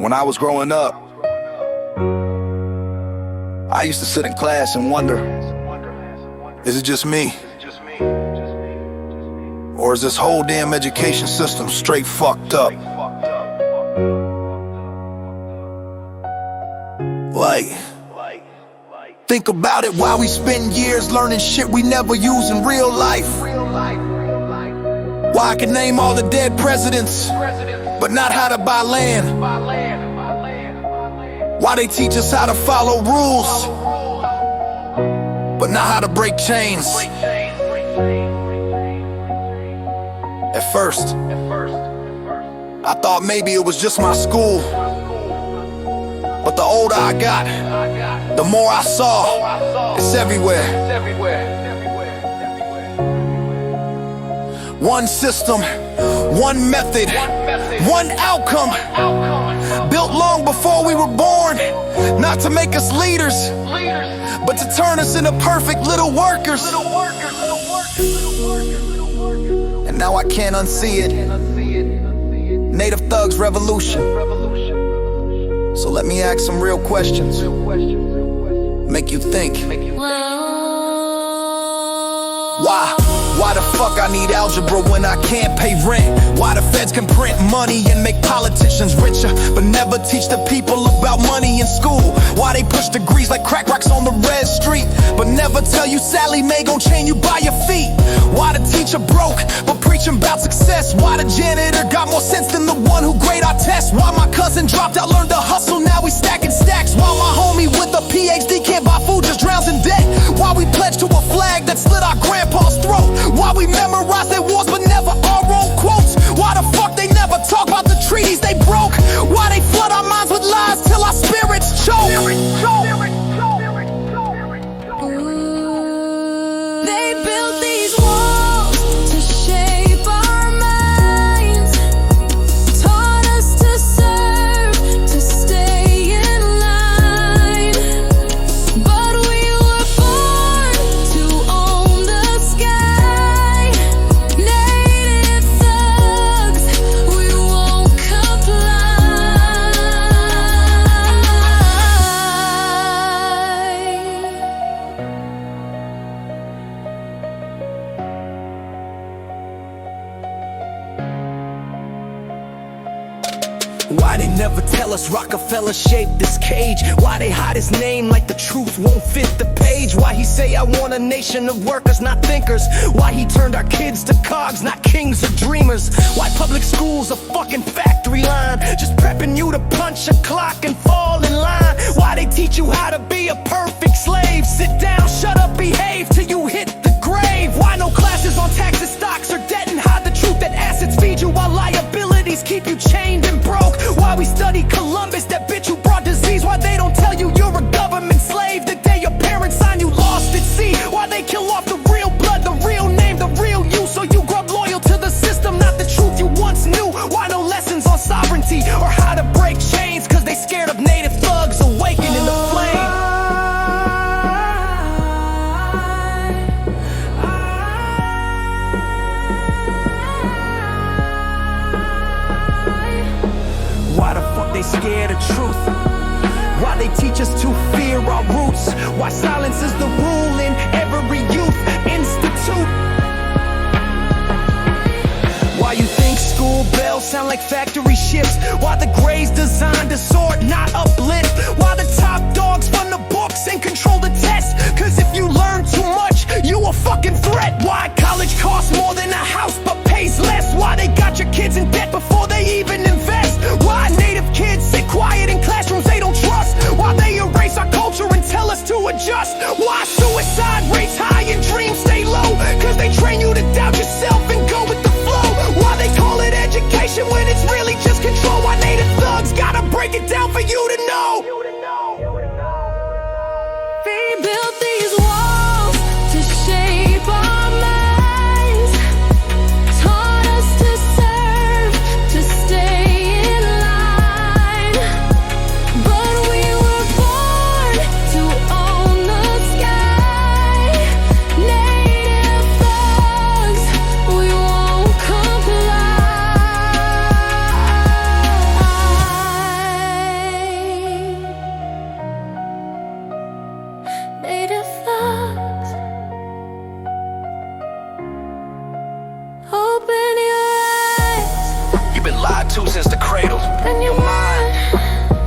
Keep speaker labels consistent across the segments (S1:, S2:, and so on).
S1: When I was growing up, I used to sit in class and wonder, is it just me? Or is this whole damn education system straight fucked up? Think about it, why we spend years learning shit we never use in real life. Why I can name all the dead presidents, but not how to buy land. Why they teach us how to follow rules, but not how to break chains. At first, I thought maybe it was just my school, but the older I got, the more I saw, it's everywhere. One system, one method, one outcome, built long before we were born, not to make us leaders, but to turn us into perfect little workers. And now I can't unsee it. Native Thugz revolution. So let me ask some real questions, make you think. Why the fuck I need algebra when I can't pay rent? Why the feds can print money and make politicians richer, but never teach the people about money in school? Why they push degrees like crack rocks on the red street, but never tell you Sally Mae gon' chain you by your feet? Why the teacher broke, but preaching about success? Why the janitor got more sense than the one who grade our tests? Why my cousin dropped out, learned to hustle, now we stacking stacks? Why my homie with a PhD can't buy food, just drowns in debt? Why we pledge to a flag that slit our grandpa's throat? Why we memorize their wars but never our own quotes? Why the fuck they never talk about the treaties they broke? Why they flood our minds with lies till our spirits choke?
S2: They built these walls to shape our minds, taught us to serve, to stay in line. But we were born to own the sky. Native thugs, we won't comply.
S3: Why they never tell us Rockefeller shaped this cage? Why they hide his name like the truth won't fit the page? Why he say I want a nation of workers, not thinkers? Why he turned our kids to cogs, not kings or dreamers? Why public school's a fucking factory line, just prepping you to punch a clock and fall in line? Why they teach you how to be a perfect slave? Sit down, shut up, behave till you hit the grave. Why no classes on taxes, stocks, or debt, and hide the truth that assets feed you while liabilities keep you chained and broke? Why we study Columbus, that bitch who brought disease? Why they don't tell you you're a government slave the day your parents sign you lost at sea? Why they kill off the real blood, the real name, the real you, so you grow up loyal to the system, not the truth you once knew? Why no lessons on sovereignty or how to break chains? Cause they scared of native thugs awakening the flame. Why the fuck they scared of truth? Why they teach us to fear our roots? Why silence is the rule in every youth institute? Why you think school bells sound like factory ships? Why the grades designed to sort, not uplift? Why the top dogs fund the books and control the tests? Cause if you learn too much, you a fucking threat. Why college costs more than a house but pays less? Why they got your kids in debt before they even invest? Why native kids sit quiet in classrooms they don't trust? Why they erase our culture and tell us to adjust? Why suicide rates high and dreams stay low? Cause they train you to doubt yourself and go with the flow. Why they call it education when it's really just control? Why native thugs gotta break it down for you to know?
S2: They built these walls to shape our minds,
S3: to since the cradle.
S2: Then you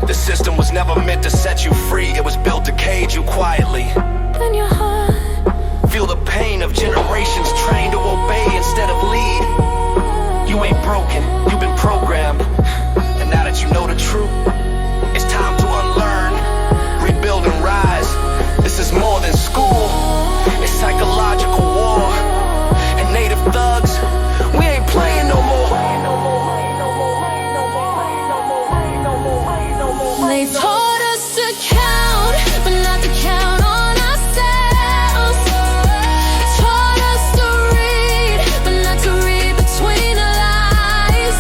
S3: The system was never meant to set you free. It was built to cage you quietly.
S2: Then your heart.
S3: Feel the pain of generations trained to obey instead of lead. You ain't broken, you've been programmed. And now that you know the truth, it's time to unlearn, rebuild and rise. This is more than school, it's psychological war. And native thugs, we ain't playing no more.
S2: They taught us to count, but not to count on ourselves. Taught us to read, but not to read between the lines.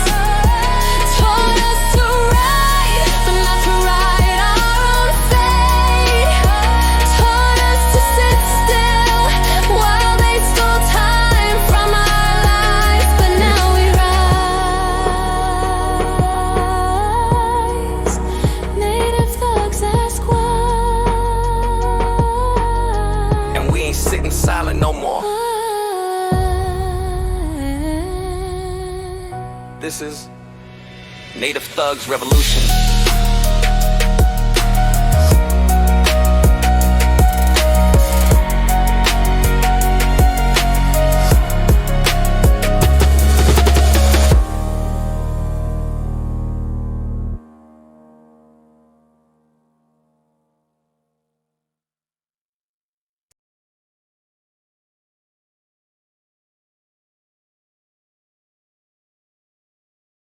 S2: Taught us to write, but not to write our own fate. Taught us to sit still while they stole time from our lives. But now we rise. Native thugs ask why.
S3: And we ain't sitting silent no more. This is Native Thugz Revolution.